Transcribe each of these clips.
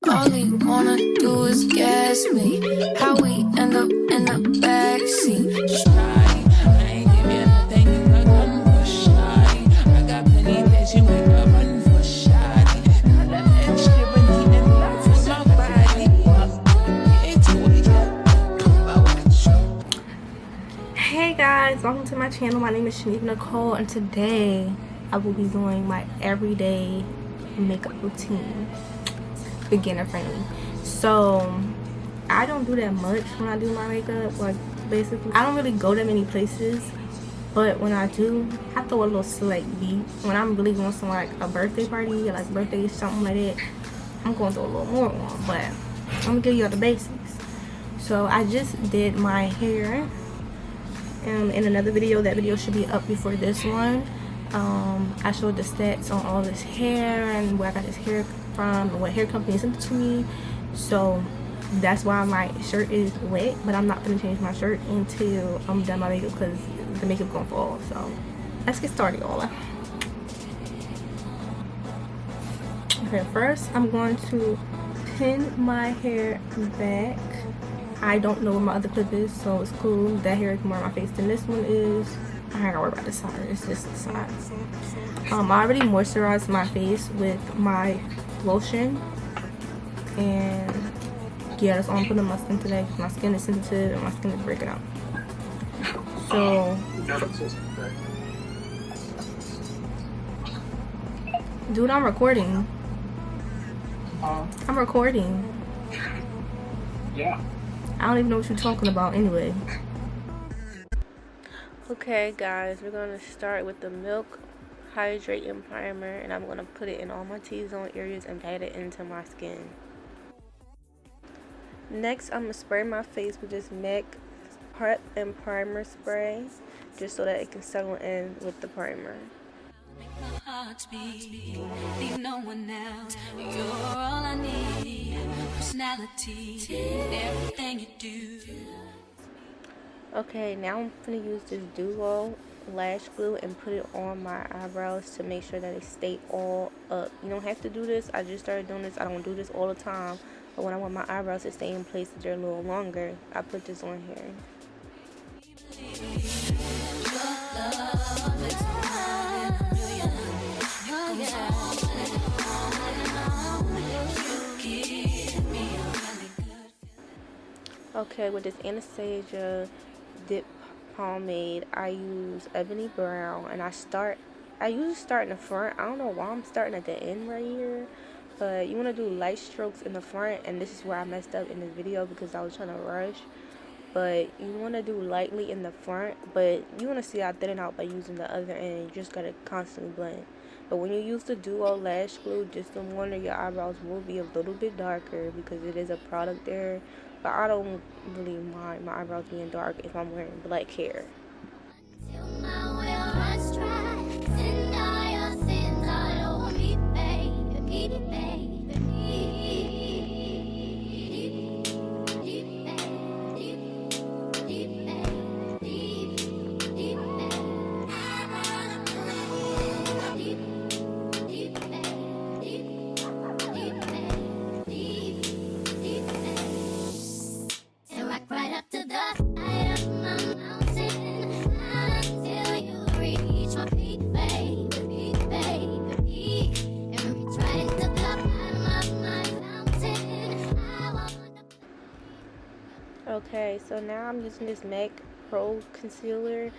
All he wanna do is gas me. How we end up in the backseat. Just shawty, I ain't give you nothing you got come for shawty. I got plenty that you wake up running for shawty. Not that extra, but needing love for my body. Hey guys, welcome to my channel. My name is Nicole, and today I will be doing my everyday makeup routine, beginner friendly. So I don't do that much when I do my makeup. Like, basically I don't really go that many places, but when I do, I throw a little select beat. When I'm really going somewhere like a birthday party or like birthday something like that, I'm going to throw a little more on, but I'm gonna give you all the basics. So I just did my hair in another video. That video should be up before this one. I showed the stats on all this hair and where I got this hair from and what hair company sent it to me. So that's why my shirt is wet, but I'm not gonna change my shirt until I'm done my makeup because the makeup gonna fall. So let's get started, y'all. Okay, first I'm going to pin my hair back. I don't know where my other clip is, so it's cool. That hair is more on my face than this one is. I ain't gotta worry about the side, it's just the side. I already moisturized my face with my lotion, and yeah, that's all I'm putting on my skin today because my skin is sensitive and my skin is breaking out. So dude, I'm recording. I'm recording. Yeah. I don't even know what you're talking about anyway. Okay guys, we're going to start with the Milk Hydrating Primer, and I'm going to put it in all my T-zone areas and pat it into my skin. Next, I'm going to spray my face with this MAC Prep and Primer spray, just so that it can settle in with the primer. Leave no one else. You're all I need. Personality, everything you do. Okay, now I'm going to use this Duo lash glue and put it on my eyebrows to make sure that they stay all up. You don't have to do this. I just started doing this. I don't do this all the time, but when I want my eyebrows to stay in place, they're a little longer, I put this on here. Okay, with this Anastasia dip pomade, I use Ebony Brown, and I usually start in the front. I don't know why I'm starting at the end right here, but you want to do light strokes in the front, and this is where I messed up in this video because I was trying to rush. But you want to do lightly in the front, but you want to see I thin it out by using the other end. You just got to constantly blend. But when you use the Duo lash glue, just the wonder your eyebrows will be a little bit darker because it is a product there. But I don't really mind my eyebrows being dark if I'm wearing black hair. Okay, so now I'm using this MAC Pro Concealer.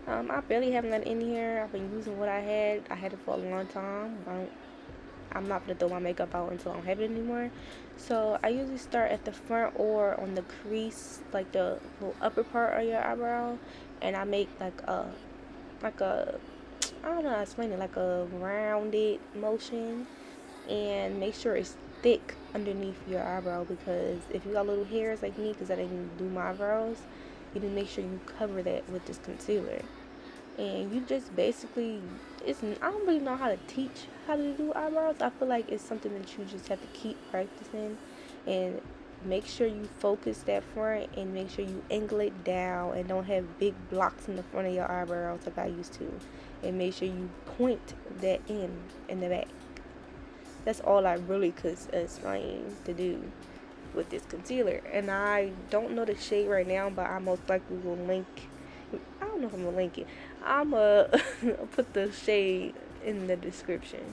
I barely have that in here. I've been using what I had. I had it for a long time. I'm not going to throw my makeup out until I don't have it anymore. So I usually start at the front or on the crease, like the little upper part of your eyebrow. And I make like a I don't know how to explain it, like a rounded motion. And make sure it's thick underneath your eyebrow, because if you got little hairs like me, because I didn't do my eyebrows, you need to make sure you cover that with this concealer. And you just basically, I don't really know how to teach how to do eyebrows. I feel like it's something that you just have to keep practicing, and make sure you focus that front, and make sure you angle it down and don't have big blocks in the front of your eyebrows like I used to, and make sure you point that in the back. That's all I really could explain to do with this concealer. And I don't know the shade right now, but I most likely will link. I don't know if I'm gonna link it. I'm gonna put the shade in the description.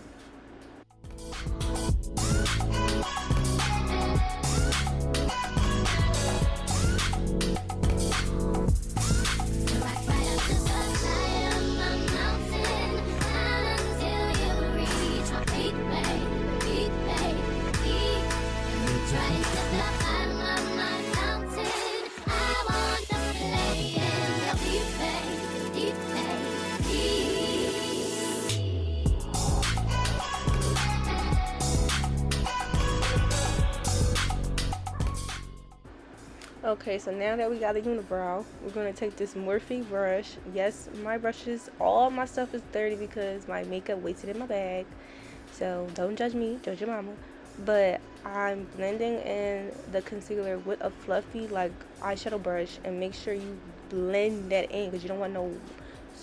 Okay, so now that we got the unibrow, we're going to take this Morphe brush. Yes, my brushes, all my stuff is dirty because my makeup wasted in my bag. So don't judge me, judge your mama. But I'm blending in the concealer with a fluffy like eyeshadow brush, and make sure you blend that in because you don't want no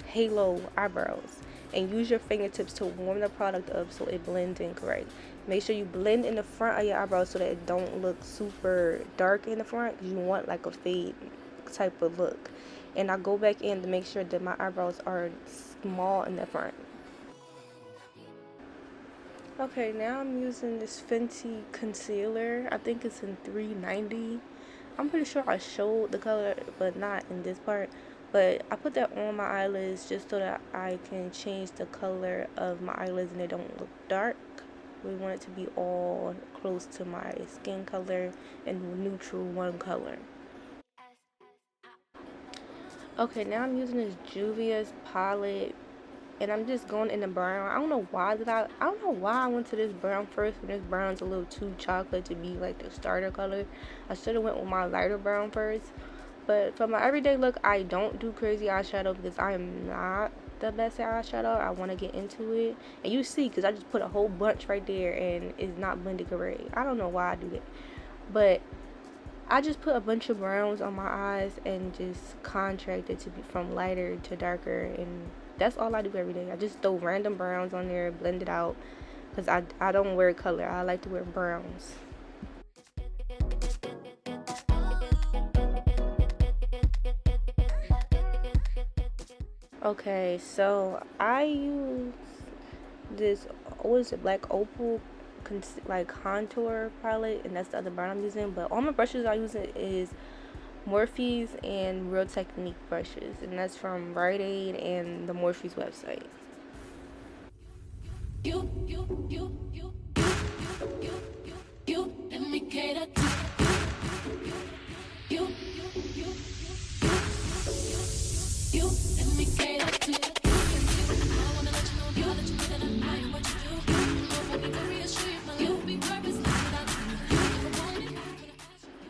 halo eyebrows. And use your fingertips to warm the product up so it blends in correct. Make sure you blend in the front of your eyebrows so that it don't look super dark in the front, because you want like a fade type of look. And I go back in to make sure that my eyebrows are small in the front. Okay, now I'm using this Fenty concealer. I think it's in 390. I'm pretty sure I showed the color, but not in this part. But I put that on my eyelids just so that I can change the color of my eyelids and they don't look dark. We want it to be all close to my skin color and neutral one color. Okay, now I'm using this Juvia's palette, and I'm just going in the brown. I don't know why I went to this brown first, and this brown's a little too chocolate to be like the starter color. I should have went with my lighter brown first. But for my everyday look, I don't do crazy eyeshadow because I am not the best at eyeshadow. I want to get into it. And you see, because I just put a whole bunch right there and it's not blended correct. I don't know why I do that. But I just put a bunch of browns on my eyes and just contract it to be from lighter to darker. And that's all I do every day. I just throw random browns on there, blend it out. Because I don't wear color. I like to wear browns. Okay, so I use this, what is it, Black Opal like contour palette, and that's the other brown I'm using. But all my brushes I use is Morphe's and Real Technique brushes, and that's from Rite Aid and the Morphe's website.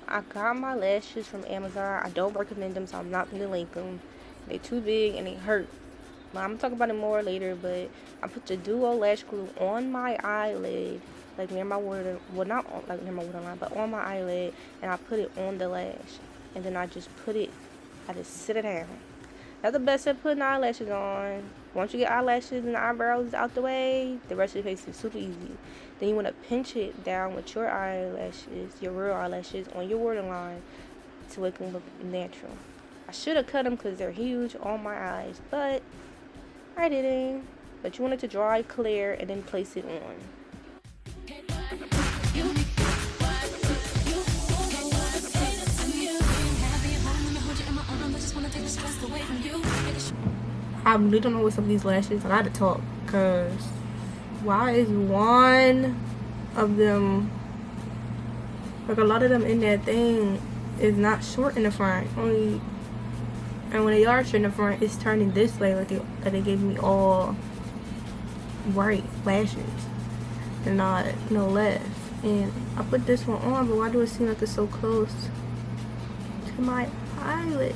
I got my lashes from Amazon. I don't recommend them, so I'm not gonna link them. They're too big and they hurt. But I'm gonna talk about it more later. But I put the Duo lash glue on my eyelid, like near my water, well, not on, like near my waterline, but on my eyelid, and I put it on the lash, and then I just sit it down. That's the best at putting eyelashes on. Once you get eyelashes and eyebrows out the way, the rest of your face is super easy. Then you want to pinch it down with your eyelashes, your real eyelashes, on your waterline so it can look natural. I should have cut them because they're huge on my eyes, but I didn't. But you want it to dry clear and then place it on. I really don't know what's up with these lashes. I gotta talk, because why is one of them, like a lot of them in that thing, is not short in the front only, and when they are short in the front, it's turning this way, like they gave me all white lashes and not no left. And I put this one on, but why do it seem like it's so close to my eyelid?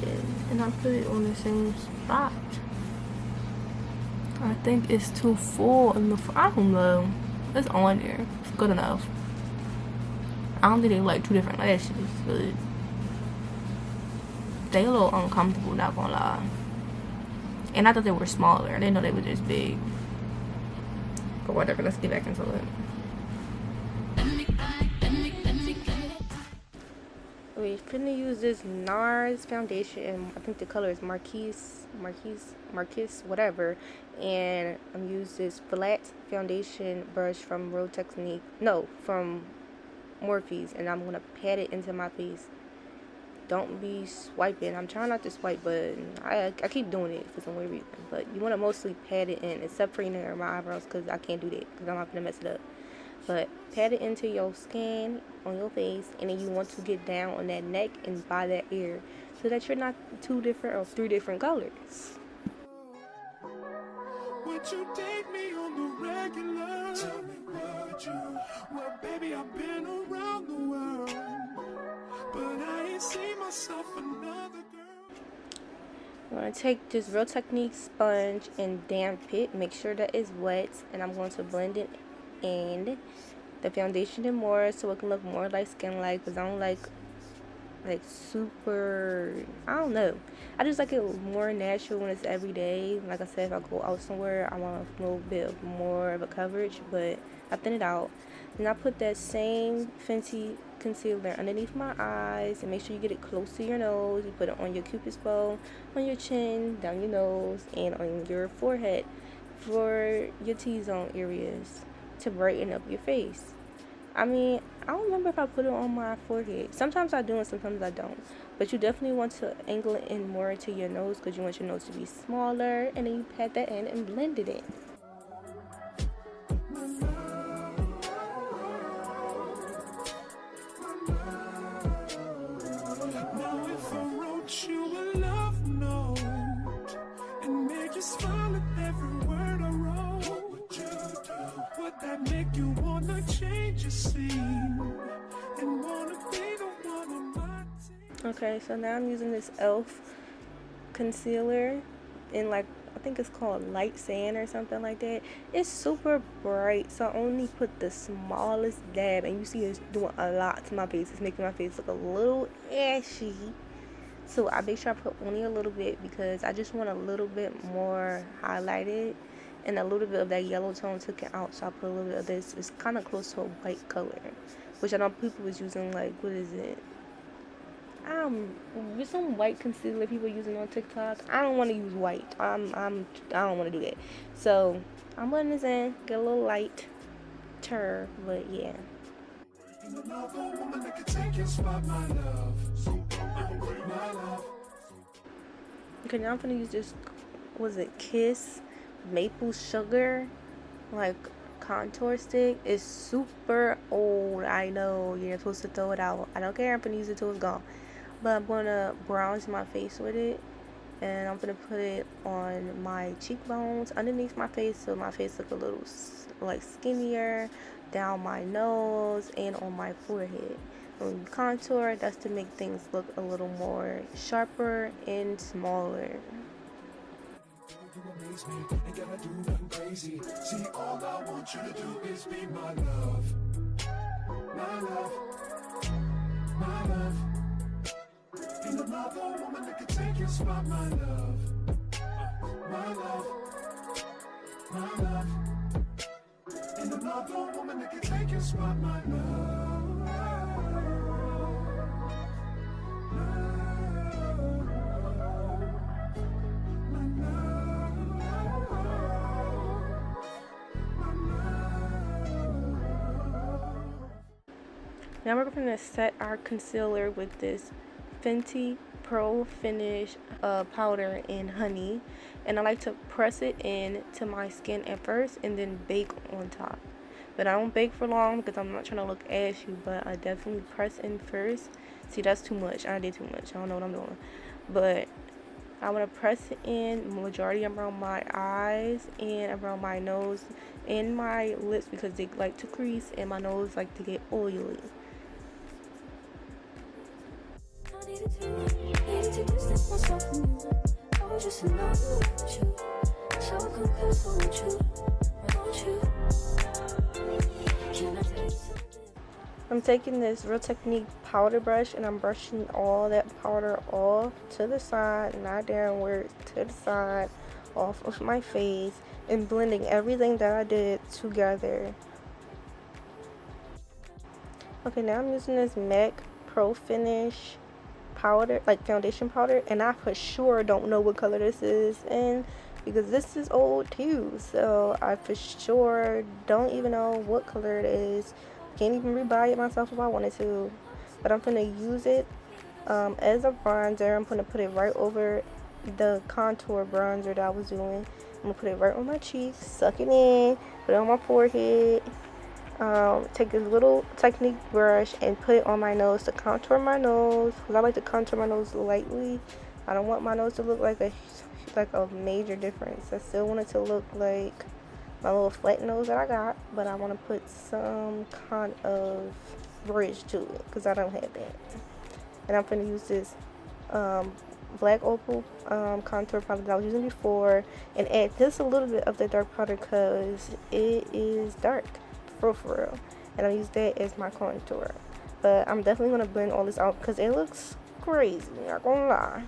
And I put it on the same spot. I think it's too full in the I don't know. It's on there. It's good enough. I don't think they like two different lashes, but they a little uncomfortable, not gonna lie. And I thought they were smaller. I didn't know they were this big. But whatever, let's get back into it. We're finna use this NARS foundation, and I think the color is Marquise, whatever. And I'm use this flat foundation brush from from Morphe's, and I'm gonna pat it into my face. Don't be swiping. I'm trying not to swipe, but I keep doing it for some weird reason. But you want to mostly pat it in, except for my eyebrows, because I can't do that because I'm not gonna mess it up. But pat it into your skin on your face, and then you want to get down on that neck and by that ear, so that you're not two different or three different colors. Would you date me on the regular? Tell me, would you? Well, baby, I've been around the world, but I ain't seen myself another girl. I'm going to take this Real Technique sponge and damp it. Make sure that it's wet, and I'm going to blend it in the foundation and more, so it can look more like skin like, because I don't like super, I don't know, I just like it more natural when it's everyday. Like I said, if I go out somewhere, I want a little bit more of a coverage, but I thin it out. And I put that same Fenty concealer underneath my eyes, and make sure you get it close to your nose. You put it on your cupid's bow, on your chin, down your nose, and on your forehead for your T-zone areas to brighten up your face. I mean, I don't remember if I put it on my forehead. Sometimes I do and sometimes I don't. But you definitely want to angle it in more to your nose, because you want your nose to be smaller, and then you pat that in and blend it in. Now if I wrote you a love note and made you smile at every word I wrote, what would you do? Would that make you wanna change your scene and wanna be the one on my team? Okay, so now I'm using this e.l.f. concealer in, like, I think it's called light sand or something like that. It's super bright, so I only put the smallest dab, and you see it's doing a lot to my face. It's making my face look a little ashy, so I make sure I put only a little bit, because I just want a little bit more highlighted and a little bit of that yellow tone taken out. So I put a little bit of this. It's kind of close to a white color, which I know people was using, like, what is it, with some white concealer people using on TikTok. I don't want to use white. I don't want to do that. So I'm letting this in, get a little lighter, but yeah. Okay, now I'm gonna use this, was it Kiss maple sugar, like, contour stick. It's super old, I know, you're supposed to throw it out. I don't care, I'm gonna use it till it's gone. But I'm gonna bronze my face with it, and I'm gonna put it on my cheekbones underneath my face, so my face look a little like skinnier, down my nose and on my forehead. When you contour, that's to make things look a little more sharper and smaller. You amaze me, ain't gotta do nothing crazy. See, all I want you to do is be my love. My love. My love. Ain't another woman that can take your spot, my love. My love. My love. Ain't another woman that can take your spot, my love. Now we're going to set our concealer with this Fenty Pro Finish powder in honey, and I like to press it in to my skin at first and then bake on top. But I don't bake for long because I'm not trying to look ashy, but I definitely press in first. See, that's too much. I did too much. I don't know what I'm doing. But I want to press it in majority around my eyes and around my nose and my lips, because they like to crease and my nose like to get oily. I'm taking this Real Technique powder brush and I'm brushing all that powder off to the side, not downward, to the side, off of my face, and blending everything that I did together. Okay, now I'm using this MAC Pro Finish powder, like foundation powder, and I for sure don't know what color this is in because this is old too, so I for sure don't even know what color it is. Can't even rebuy it myself if I wanted to, but I'm gonna use it as a bronzer. I'm gonna put it right over the contour bronzer that I was doing. I'm gonna put it right on my cheeks, suck it in, put it on my forehead. Take this little Technique brush and put it on my nose to contour my nose, because I like to contour my nose lightly. I don't want my nose to look like a major difference. I still want it to look like my little flat nose that I got, but I want to put some kind of bridge to it because I don't have that. And I'm going to use this black opal contour powder that I was using before and add just a little bit of the dark powder because it is dark for real, and I'll use that as my contour. But I'm definitely going to blend all this out because it looks crazy, not gonna lie.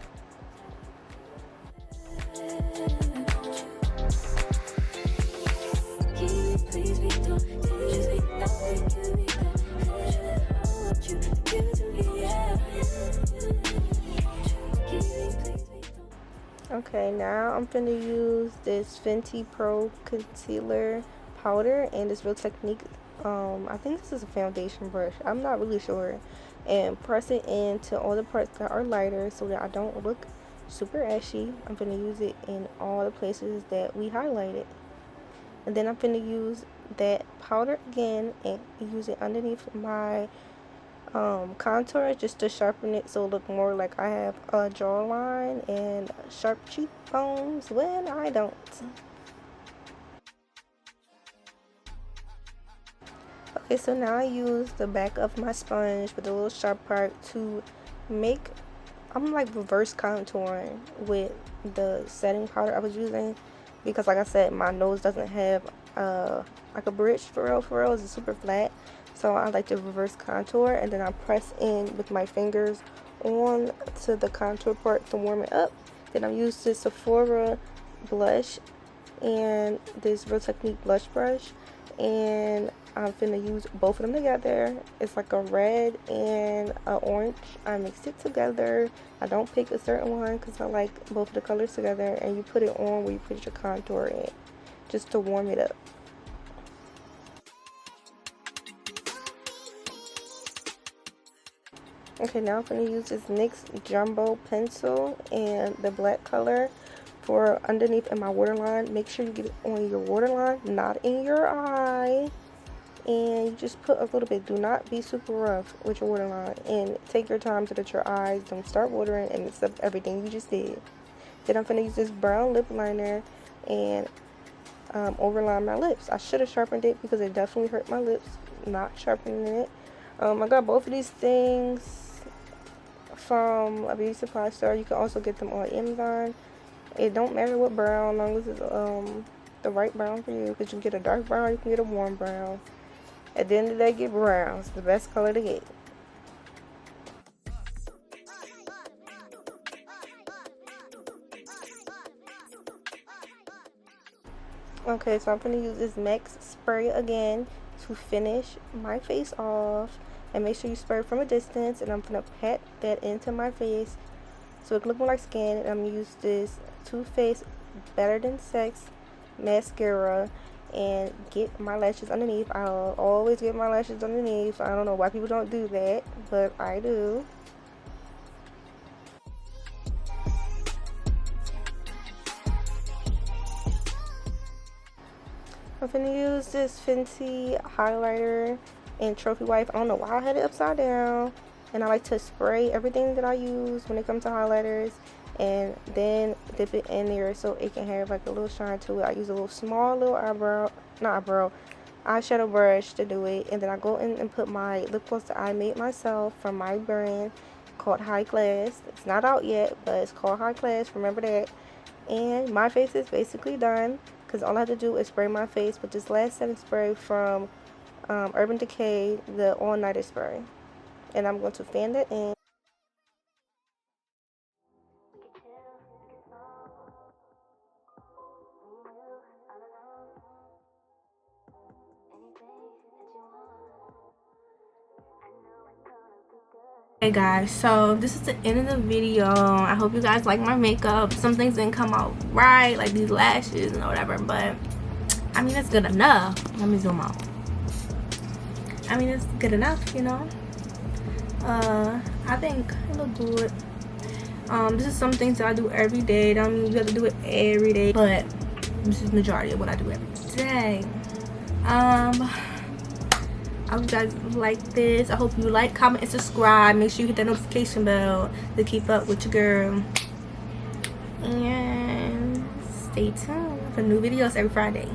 Okay, now I'm gonna use this Fenty Pro Concealer powder and this Real Technique, I think this is a foundation brush, I'm not really sure, and press it into all the parts that are lighter so that I don't look super ashy. I'm gonna use it in all the places that we highlighted, and then I'm gonna use that powder again and use it underneath my contour just to sharpen it so it look more like I have a jawline and sharp cheekbones when I don't. Okay, so now I use the back of my sponge with the little sharp part to make, I'm like reverse contouring with the setting powder I was using because like I said, my nose doesn't have like a bridge for real, it's super flat. So I like to reverse contour and then I press in with my fingers on to the contour part to warm it up. Then I use this Sephora blush and this Real Technique blush brush, and I'm finna use both of them together. It's like a red and a orange. I mix it together. I don't pick a certain one because I like both of the colors together, and you put it on where you put your contour in just to warm it up. Okay, now I'm going to use this NYX Jumbo pencil and the black color for underneath in my waterline. Make sure you get it on your waterline, not in your eye. And you just put a little bit. Do not be super rough with your waterline. And take your time so that your eyes don't start watering and mix up everything you just did. Then I'm going to use this brown lip liner and overline my lips. I should have sharpened it because it definitely hurt my lips not sharpening it. I got both of these things from a beauty supply store. You can also get them on Amazon. It don't matter what brown, as long as it's the right brown for you, because you can get a dark brown, you can get a warm brown. At the end of the day, get brown. It's the best color to get. Okay, so I'm going to use this Max spray again to finish my face off. And make sure you spray from a distance. And I'm going to pat that into my face so it can look more like skin. And I'm going to use this Too Faced Better Than Sex mascara and get my lashes underneath. I'll always get my lashes underneath. I don't know why people don't do that, but I do. I'm gonna use this Fenty highlighter and trophy wipe. I don't know why I had it upside down. And I like to spray everything that I use when it comes to highlighters and then dip it in there so it can have like a little shine to it. I use a little small little eyeshadow brush to do it, and then I go in and put my lip gloss that I made myself from my brand called High Class. It's not out yet, but it's called High Class, remember that. And my face is basically done because all I have to do is spray my face with this last setting spray from Urban Decay, the All Nighter spray. And I'm going to fan that in. Hey guys, so this is the end of the video. I hope you guys like my makeup. Some things didn't come out right, like these lashes and whatever, but I mean, it's good enough. Let me zoom out. I mean, it's good enough, you know. I think it look good. This is some things that I do every day. That mean you have to do it every day, but this is majority of what I do every day. I hope you guys like this. I hope you like, comment, and subscribe. Make sure you hit that notification bell to keep up with your girl. And stay tuned for new videos every Friday.